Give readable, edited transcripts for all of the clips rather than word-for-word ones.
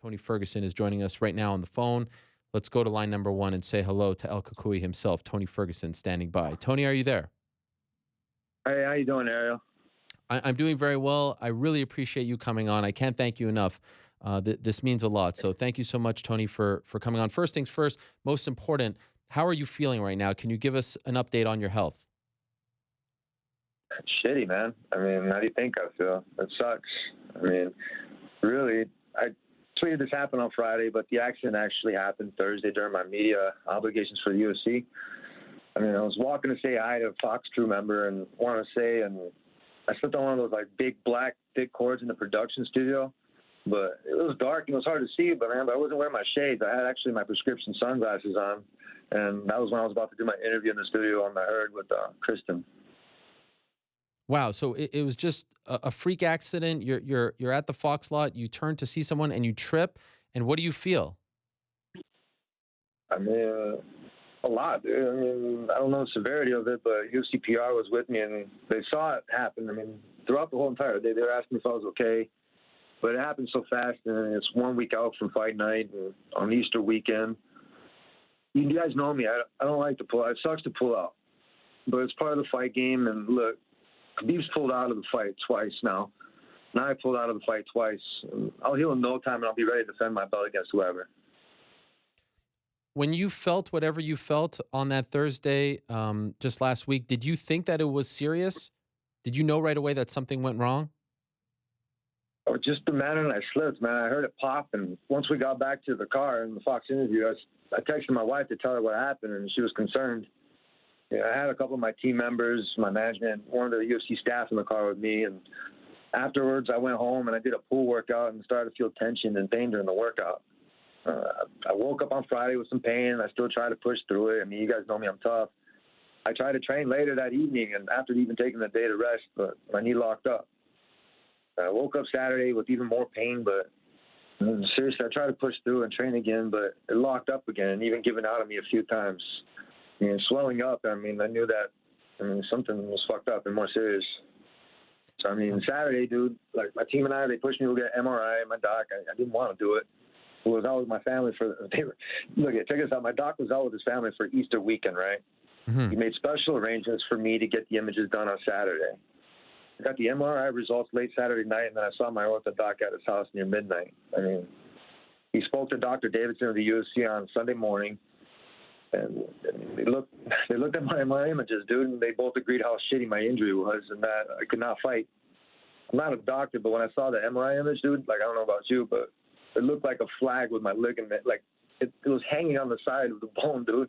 Tony Ferguson is joining us right now on the phone. Let's go to line number one and say hello to El Kukui himself, Tony Ferguson, standing by. Tony, are you there? Hey, how you doing, Ariel? I'm doing very well. I really appreciate you coming on. I can't thank you enough. This means a lot. So thank you so much, Tony, for coming on. First things first, most important, how are you feeling right now? Can you give us an update on your health? Shitty, man. I mean, how do you think I feel? It sucks. I mean, really, I tweeted this happened on Friday, but the accident actually happened Thursday during my media obligations for the UFC. I mean, I was walking to say hi to a Fox crew member and wanted to say, and I slipped on one of those like big black thick cords in the production studio, but it was dark and it was hard to see. But man, I wasn't wearing my shades. I had actually my prescription sunglasses on, and that was when I was about to do my interview in the studio on the herd with Kristen. Wow. So it was just a freak accident. You're at the Fox lot. You turn to see someone and you trip. And what do you feel? I mean, a lot, dude. I mean, I don't know the severity of it, but UFC PR was with me and they saw it happen. I mean, throughout the whole entire day, they were asking me if I was okay, but it happened so fast, and it's 1 week out from fight night and on Easter weekend. You guys know me. I don't like to pull out. It sucks to pull out, but it's part of the fight game. And look, Khabib's pulled out of the fight twice now. Now I pulled out of the fight twice. I'll heal in no time, and I'll be ready to defend my belt against whoever. When you felt whatever you felt on that Thursday, just last week, did you think that it was serious? Did you know right away that something went wrong? Oh, just the manner I slipped, man. I heard it pop, and once we got back to the car in the Fox interview, I texted my wife to tell her what happened, and she was concerned. Yeah, I had a couple of my team members, my management, one of the UFC staff in the car with me, and afterwards I went home and I did a pool workout and started to feel tension and pain during the workout. I woke up on Friday with some pain. I still try to push through it. I mean, you guys know me, I'm tough. I tried to train later that evening, and after even taking the day to rest, but my knee locked up. I woke up Saturday with even more pain, but seriously, I tried to push through and train again, but it locked up again and even given out on me a few times. I mean, swelling up, I mean, I knew that, something was fucked up and more serious. So, I mean, Saturday, dude, like my team and I, they pushed me to get MRI. My doc, I didn't want to do it. I was out with my family check this out. My doc was out with his family for Easter weekend, right? Mm-hmm. He made special arrangements for me to get the images done on Saturday. I got the MRI results late Saturday night, and then I saw my ortho doc at his house near midnight. I mean, he spoke to Dr. Davidson of the UFC on Sunday morning, and they looked at my images, dude, and they both agreed how shitty my injury was and that I could not fight. I'm not a doctor, but when I saw the MRI image, dude, like, I don't know about you, but it looked like a flag with my ligament. Like, it was hanging on the side of the bone, dude.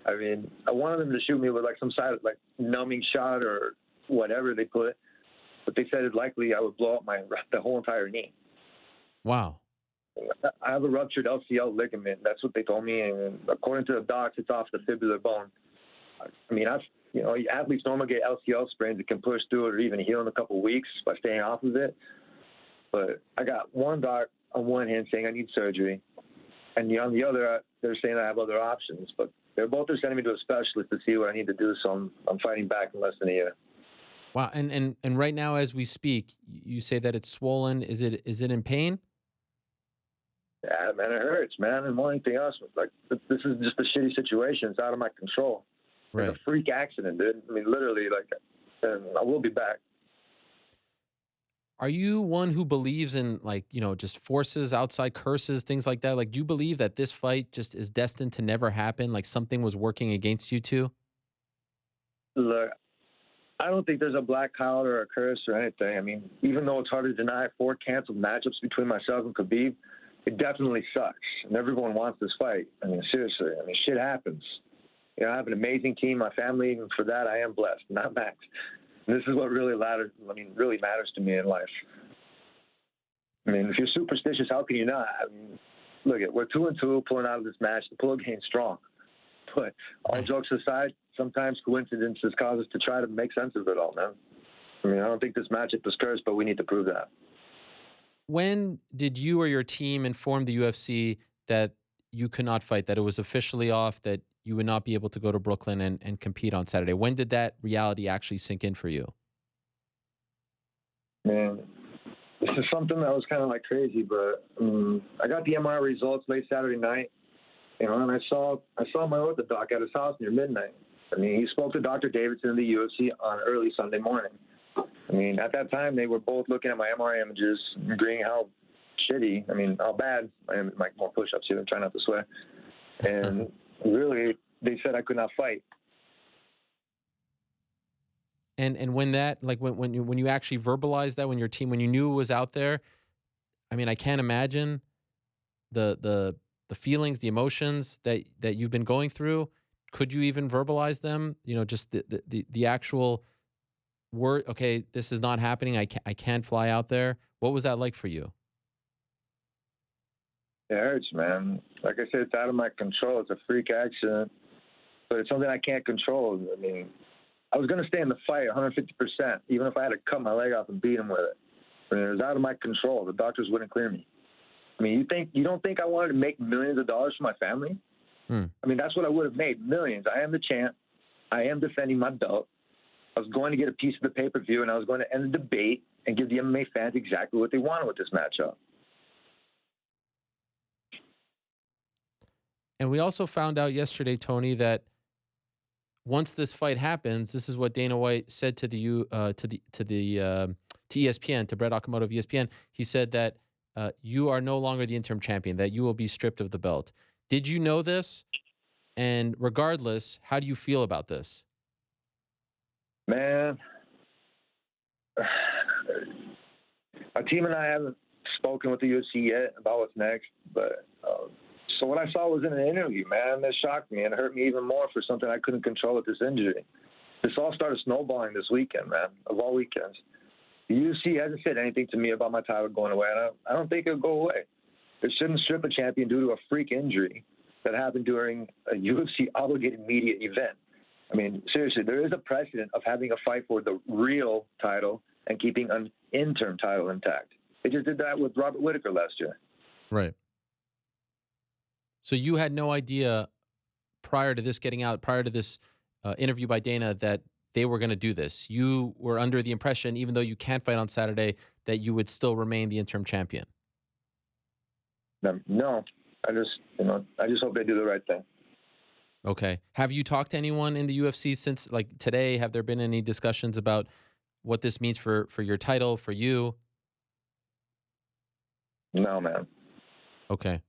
I mean, I wanted them to shoot me with, like, some side of, like, numbing shot or whatever they put, but they said it likely I would blow up the whole entire knee. Wow. I have a ruptured LCL ligament. That's what they told me, and according to the docs, it's off the fibular bone. I mean, athletes normally get LCL sprains that can push through it or even heal in a couple of weeks by staying off of it. But I got one doc on one hand saying I need surgery, and on the other, they're saying I have other options. But they're sending me to a specialist to see what I need to do. So I'm fighting back in less than a year. Wow. And right now, as we speak, you say that it's swollen. Is it in pain? Yeah, man, it hurts, man. And more than anything else, like, this is just a shitty situation. It's out of my control. Right. It's a freak accident, dude. I mean, literally, like, and I will be back. Are you one who believes in, like, just forces, outside curses, things like that? Like, do you believe that this fight just is destined to never happen? Like something was working against you two? Look, I don't think there's a black cloud or a curse or anything. I mean, even though it's hard to deny 4 canceled matchups between myself and Khabib, it definitely sucks. And everyone wants this fight. I mean, seriously. I mean, shit happens. I have an amazing team, my family, and for that I am blessed, not Max. And this is what really matters to me in life. I mean, if you're superstitious, how can you not? I mean, look, we're 2-2 pulling out of this match. The pull game's strong. But all jokes aside, sometimes coincidences cause us to try to make sense of it all, man. I mean, I don't think this matchup is cursed, but we need to prove that. When did you or your team inform the UFC that you could not fight, that it was officially off, that you would not be able to go to Brooklyn and compete on Saturday? When did that reality actually sink in for you? Man, this is something that was kind of like crazy, but I got the MRI results late Saturday night, you know, and I saw my ortho doc at his house near midnight. I mean, he spoke to Dr. Davidson in the UFC on early Sunday morning. I mean, at that time, they were both looking at my MRI images, agreeing how shitty, how bad I am. Like, more push-ups here, try not to swear. And really, they said I could not fight. And when that, like, when you actually verbalized that, when you knew it was out there, I mean, I can't imagine the feelings, the emotions that you've been going through. Could you even verbalize them? You know, just the actual word. Okay, this is not happening. I can't fly out there. What was that like for you? It hurts, man. Like I said, it's out of my control. It's a freak accident, but it's something I can't control. I mean, I was going to stay in the fight 150%, even if I had to cut my leg off and beat him with it. I mean, it was out of my control. The doctors wouldn't clear me. I mean, you don't think I wanted to make millions of dollars for my family? I mean, that's what I would have made, millions. I am the champ. I am defending my belt. I was going to get a piece of the pay-per-view, and I was going to end the debate and give the MMA fans exactly what they wanted with this matchup. And we also found out yesterday, Tony, that once this fight happens, this is what Dana White said to ESPN, to Brett Okamoto of ESPN. He said that you are no longer the interim champion, that you will be stripped of the belt. Did you know this? And regardless, how do you feel about this? Man, our team and I haven't spoken with the UFC yet about what's next, but so what I saw was in an interview, man. That shocked me and hurt me even more for something I couldn't control with this injury. This all started snowballing this weekend, man, of all weekends. The UFC hasn't said anything to me about my title going away, and I don't think it'll go away. They shouldn't strip a champion due to a freak injury that happened during a UFC-Obligated media event. I mean, seriously, there is a precedent of having a fight for the real title and keeping an interim title intact. They just did that with Robert Whittaker last year. Right. So you had no idea prior to this getting out, prior to this interview by Dana, that they were going to do this. You were under the impression, even though you can't fight on Saturday, that you would still remain the interim champion. No, I just hope they do the right thing. Okay. Have you talked to anyone in the UFC since, like, today? Have there been any discussions about what this means for your title, for you? No, man. Okay.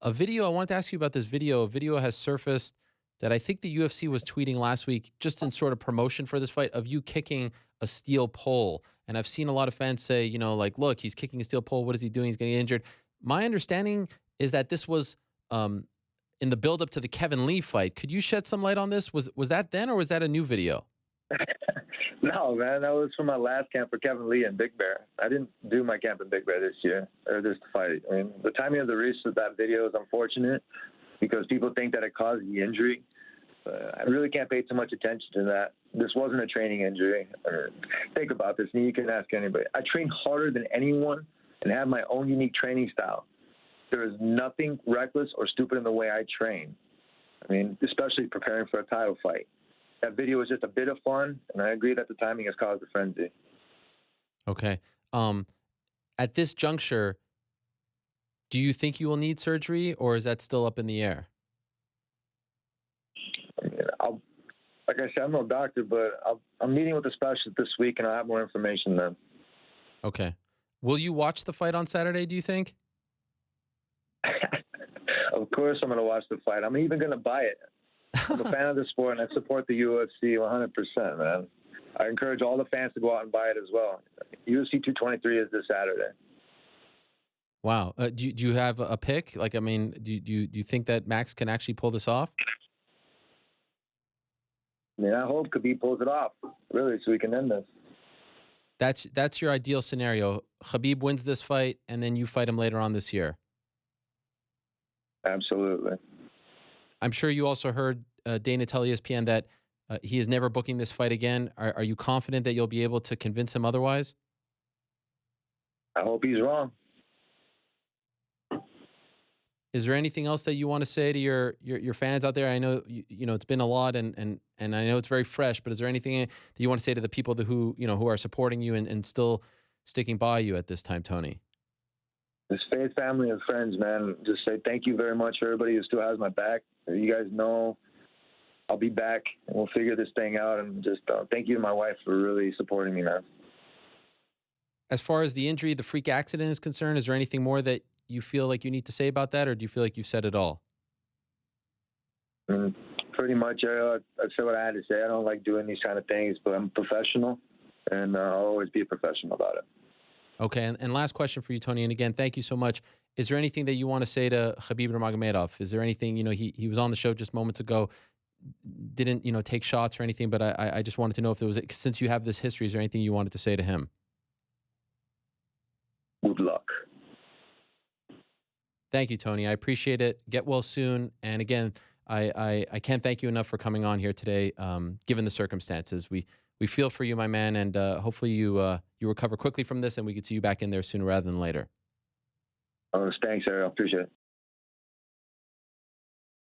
A video, I wanted to ask you about this video. A video has surfaced that I think the UFC was tweeting last week, just in sort of promotion for this fight, of you kicking a steel pole. And I've seen a lot of fans say, you know, like, look, he's kicking a steel pole. What is he doing? He's getting injured. My understanding is that this was in the buildup to the Kevin Lee fight. Could you shed some light on this? Was that then, or was that a new video? No, man, that was from my last camp for Kevin Lee and Big Bear. I didn't do my camp in Big Bear this year, or this fight. I mean, the timing of the release of that video is unfortunate because people think that it caused the injury. I really can't pay too much attention to that. This wasn't a training injury. Think about this, and you can ask anybody. I train harder than anyone and have my own unique training style. There is nothing reckless or stupid in the way I train. I mean, especially preparing for a title fight. That video was just a bit of fun, and I agree that the timing has caused a frenzy. Okay. At this juncture, do you think you will need surgery, or is that still up in the air? I mean, like I said, I'm no doctor, but I'm meeting with a specialist this week, and I'll have more information then. Okay. Will you watch the fight on Saturday, do you think? Of course I'm going to watch the fight. I'm even going to buy it. I'm a fan of the sport, and I support the UFC 100%, man. I encourage all the fans to go out and buy it as well. UFC 223 is this Saturday. Wow. Do you have a pick? Like, I mean, do you think that Max can actually pull this off? I mean, I hope Khabib pulls it off, really, so we can end this. That's your ideal scenario. Khabib wins this fight, and then you fight him later on this year. Absolutely. I'm sure you also heard Dana tell ESPN that he is never booking this fight again. Are you confident that you'll be able to convince him otherwise? I hope he's wrong. Is there anything else that you want to say to your fans out there? I know you know it's been a lot, and I know it's very fresh. But is there anything that you want to say to the people who are supporting you and still sticking by you at this time, Tony. This faith, family, and friends, man. Just say thank you very much for everybody who still has my back. You guys know I'll be back, and we'll figure this thing out. And just thank you to my wife for really supporting me, man. As far as the injury, the freak accident is concerned, is there anything more that you feel like you need to say about that, or do you feel like you've said it all? Pretty much, I said what I had to say. I don't like doing these kind of things, but I'm a professional, and I'll always be a professional about it. Okay, and last question for you, Tony. And again, thank you so much. Is there anything that you want to say to Khabib Nurmagomedov? Is there anything, he was on the show just moments ago, didn't, take shots or anything, but I just wanted to know if there was, since you have this history, is there anything you wanted to say to him? Good luck. Thank you, Tony. I appreciate it. Get well soon. And again, I can't thank you enough for coming on here today, given the circumstances. We feel for you, my man, and hopefully you recover quickly from this, and we could see you back in there sooner rather than later. Thanks, Ariel. Appreciate it.